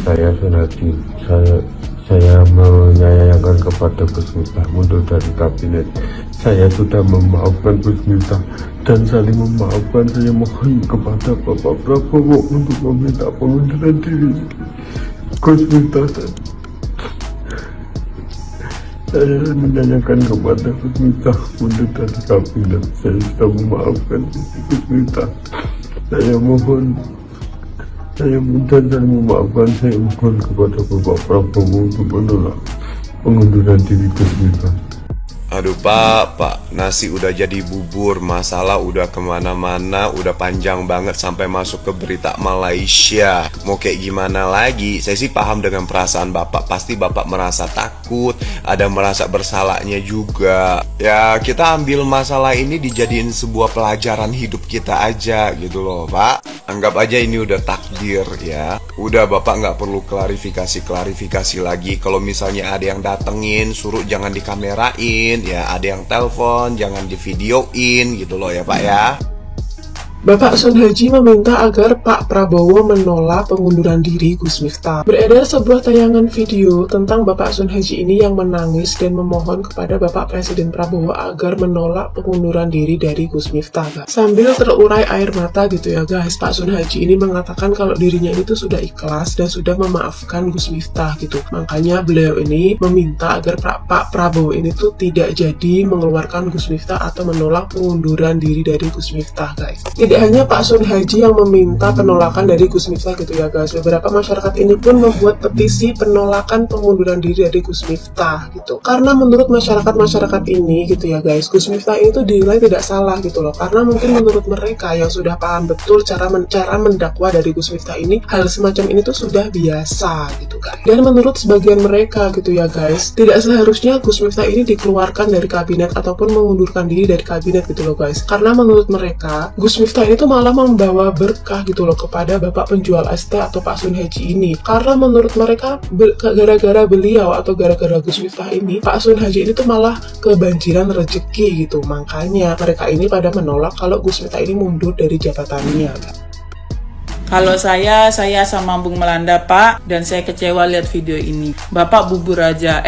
Saya Sunardi, saya menyayangkan kepada Gus Miftah mundur dari kabinet. Saya sudah memaafkan Gus Miftah dan saling memaafkan. Saya mohon kepada Bapak Prabowo untuk meminta pengunduran diri Gus Miftah. Saya menanyakan kepada Gus Miftah mundur dari kabinet. Saya sudah memaafkan Gus Miftah. Saya mohon dan memaafkan. Saya mohon kepada Bapak Prabowo untuk menolak pengunduran diri Gus Miftah. Aduh Pak, nasi udah jadi bubur, masalah udah kemana-mana, udah panjang banget sampai masuk ke berita Malaysia. Mau kayak gimana lagi? Saya sih paham dengan perasaan Bapak, pasti Bapak merasa takut, ada merasa bersalahnya juga. Ya kita ambil masalah ini dijadiin sebuah pelajaran hidup kita aja gitu loh Pak. Anggap aja ini udah takdir ya. Udah Bapak nggak perlu klarifikasi lagi. Kalau misalnya ada yang datengin, suruh jangan dikamerain. Ya ada yang telepon jangan divideoin gitu loh ya Pak ya. Bapak Sun Haji meminta agar Pak Prabowo menolak pengunduran diri Gus Miftah. Beredar sebuah tayangan video tentang Bapak Sun Haji ini yang menangis dan memohon kepada Bapak Presiden Prabowo agar menolak pengunduran diri dari Gus Miftah. Sambil terurai air mata gitu ya guys, Pak Sun Haji ini mengatakan kalau dirinya itu sudah ikhlas dan sudah memaafkan Gus Miftah gitu. Makanya beliau ini meminta agar Pak Prabowo ini tuh tidak jadi mengeluarkan Gus Miftah atau menolak pengunduran diri dari Gus Miftah guys. Tidak hanya Pak Sun Haji yang meminta penolakan dari Gus Miftah gitu ya guys. Beberapa masyarakat ini pun membuat petisi penolakan pengunduran diri dari Gus Miftah gitu. Karena menurut masyarakat ini gitu ya guys, Gus Miftah itu dinilai tidak salah gitu loh. Karena mungkin menurut mereka yang sudah paham betul cara mendakwa dari Gus Miftah ini, hal semacam ini tuh sudah biasa gitu guys. Dan menurut sebagian mereka gitu ya guys, tidak seharusnya Gus Miftah ini dikeluarkan dari kabinet ataupun mengundurkan diri dari kabinet gitu loh guys. Karena menurut mereka Gus Miftah itu malah membawa berkah gitu loh kepada Bapak penjual ST atau Pak Sun Haji ini. Karena menurut mereka gara-gara beliau atau gara-gara Gus Miftah ini, Pak Sun Haji ini tuh malah kebanjiran rezeki gitu. Makanya mereka ini pada menolak kalau Gus Miftah ini mundur dari jabatannya. Kalau saya sama Bung Melanda Pak, dan saya kecewa lihat video ini. Bapak bubur aja,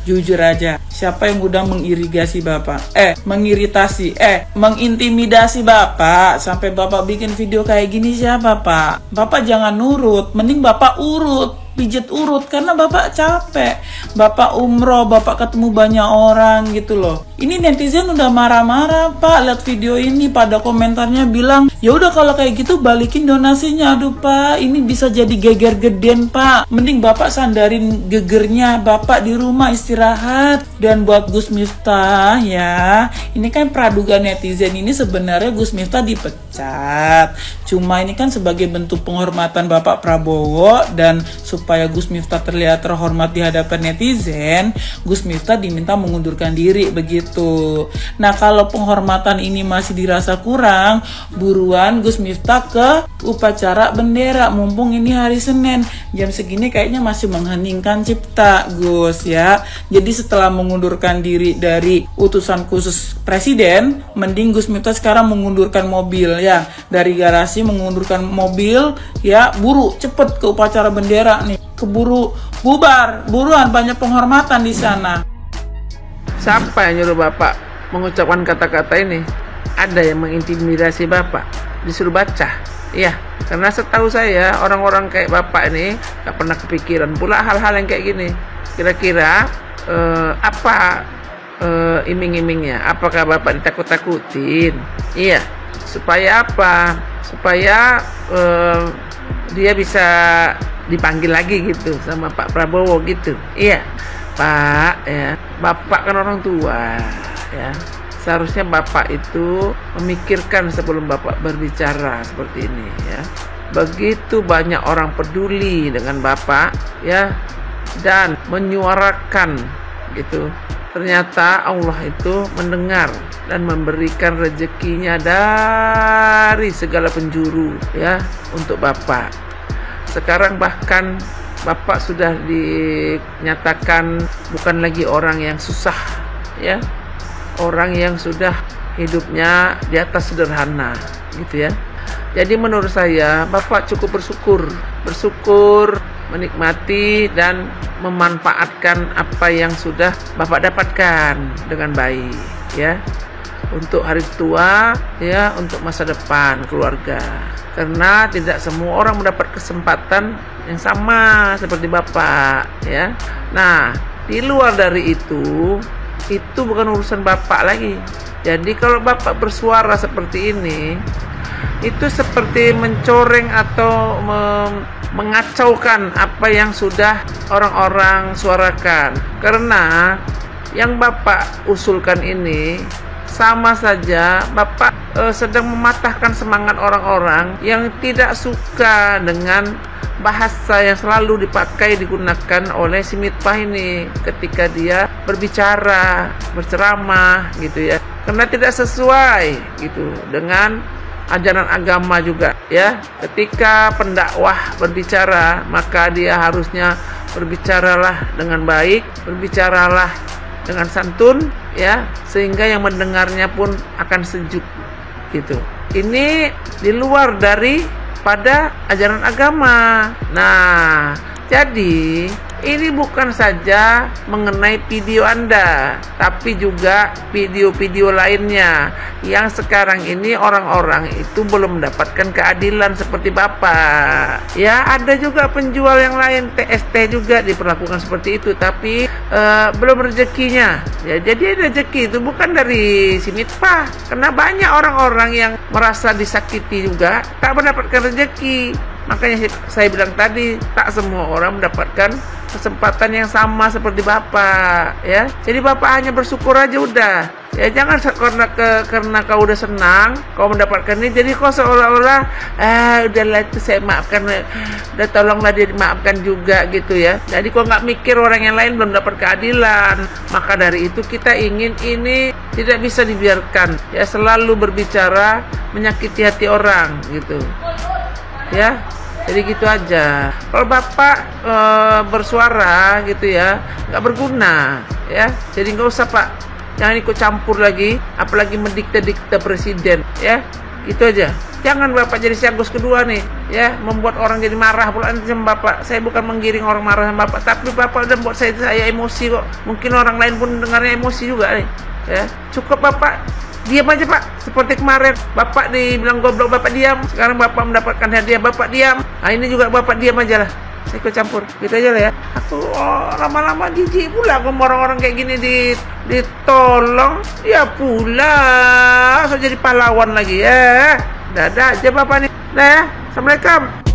jujur aja. Siapa yang udah mengirigasi Bapak? Mengiritasi, mengintimidasi Bapak. Sampai Bapak bikin video kayak gini siapa Pak? Bapak jangan nurut, mending Bapak urut. Pijet urut karena Bapak capek. Bapak umroh, Bapak ketemu banyak orang gitu loh. Ini netizen udah marah-marah Pak lihat video ini, pada komentarnya bilang, "Ya udah kalau kayak gitu balikin donasinya." Aduh Pak, ini bisa jadi geger geden Pak. Mending Bapak sandarin gegernya, Bapak di rumah istirahat. Dan buat Gus Miftah ya, ini kan praduga netizen ini sebenarnya Gus Miftah dipecat. Cuma ini kan sebagai bentuk penghormatan Bapak Prabowo dan supaya Gus Miftah terlihat terhormat di hadapan netizen, Gus Miftah diminta mengundurkan diri begitu. Nah kalau penghormatan ini masih dirasa kurang, buruan Gus Miftah ke upacara bendera, mumpung ini hari Senin jam segini kayaknya masih mengheningkan cipta Gus ya. Jadi setelah mengundurkan diri dari utusan khusus presiden, mending Gus Miftah sekarang mengundurkan mobil ya, dari garasi mengundurkan mobil ya, buru cepet ke upacara bendera nih, keburu bubar, buruan, banyak penghormatan di sana. Siapa yang nyuruh Bapak mengucapkan kata-kata ini? Ada yang mengintimidasi Bapak, disuruh baca. Iya, karena setahu saya orang-orang kayak Bapak ini gak pernah kepikiran pula hal-hal yang kayak gini. Kira-kira apa iming-imingnya? Apakah Bapak ditakut-takutin? Iya, supaya apa? Supaya dia bisa dipanggil lagi gitu sama Pak Prabowo gitu. Iya Pak ya, Bapak kan orang tua ya, seharusnya Bapak itu memikirkan sebelum Bapak berbicara seperti ini ya. Begitu banyak orang peduli dengan Bapak ya, dan menyuarakan gitu. Ternyata Allah itu mendengar dan memberikan rezekinya dari segala penjuru ya untuk Bapak. Sekarang bahkan Bapak sudah dinyatakan bukan lagi orang yang susah ya, orang yang sudah hidupnya di atas sederhana gitu ya. Jadi menurut saya Bapak cukup bersyukur, menikmati dan memanfaatkan apa yang sudah Bapak dapatkan dengan baik, ya, untuk hari tua, ya, untuk masa depan keluarga. Karena tidak semua orang mendapat kesempatan yang sama seperti Bapak, ya. Nah, di luar dari itu bukan urusan Bapak lagi. Jadi kalau Bapak bersuara seperti ini, itu seperti mencoreng atau mengacaukan apa yang sudah orang-orang suarakan. Karena yang Bapak usulkan ini sama saja Bapak sedang mematahkan semangat orang-orang yang tidak suka dengan bahasa yang selalu digunakan oleh si Mitfah ini ketika dia berbicara, berceramah gitu ya. Karena tidak sesuai gitu dengan ajaran agama juga, ya. Ketika pendakwah berbicara, maka dia harusnya berbicaralah dengan baik, berbicaralah dengan santun, ya, sehingga yang mendengarnya pun akan sejuk gitu. Ini di luar dari pada ajaran agama. Nah, jadi ini bukan saja mengenai video Anda, tapi juga video-video lainnya yang sekarang ini orang-orang itu belum mendapatkan keadilan seperti Bapak. Ya, ada juga penjual yang lain, TST juga diperlakukan seperti itu, tapi belum rezekinya. Ya, jadi rezeki itu bukan dari si Mitfah, karena banyak orang-orang yang merasa disakiti juga tak mendapatkan rezeki. Makanya saya bilang tadi, tak semua orang mendapatkan kesempatan yang sama seperti Bapak, ya. Jadi Bapak hanya bersyukur aja udah. Ya, jangan karena kau udah senang kau mendapatkan ini, jadi kau seolah-olah udahlah itu saya maafkan, udah tolonglah dia dimaafkan juga gitu ya. Jadi kau nggak mikir orang yang lain belum dapat keadilan. Maka dari itu kita ingin ini tidak bisa dibiarkan, ya, selalu berbicara menyakiti hati orang gitu, ya. Jadi gitu aja. Kalau Bapak bersuara gitu ya, nggak berguna, ya. Jadi nggak usah Pak, jangan ikut campur lagi, apalagi mendikte-dikte presiden, ya. Gitu aja. Jangan Bapak jadi si Agus kedua nih, ya, membuat orang jadi marah pula sama Bapak. Saya bukan menggiring orang marah sama Bapak, tapi Bapak udah buat saya emosi kok. Mungkin orang lain pun dengarnya emosi juga nih, ya. Cukup Bapak diam aja Pak, seperti kemarin Bapak dibilang goblok, Bapak diam. Sekarang Bapak mendapatkan hadiah, Bapak diam. Nah ini juga Bapak diam aja lah, saya ikut campur, gitu aja lah ya. Aku lama-lama jijik pula kalau orang-orang kayak gini ditolong, ya pula so jadi pahlawan lagi ya. Dadah aja Bapak nih, nah ya. Assalamualaikum.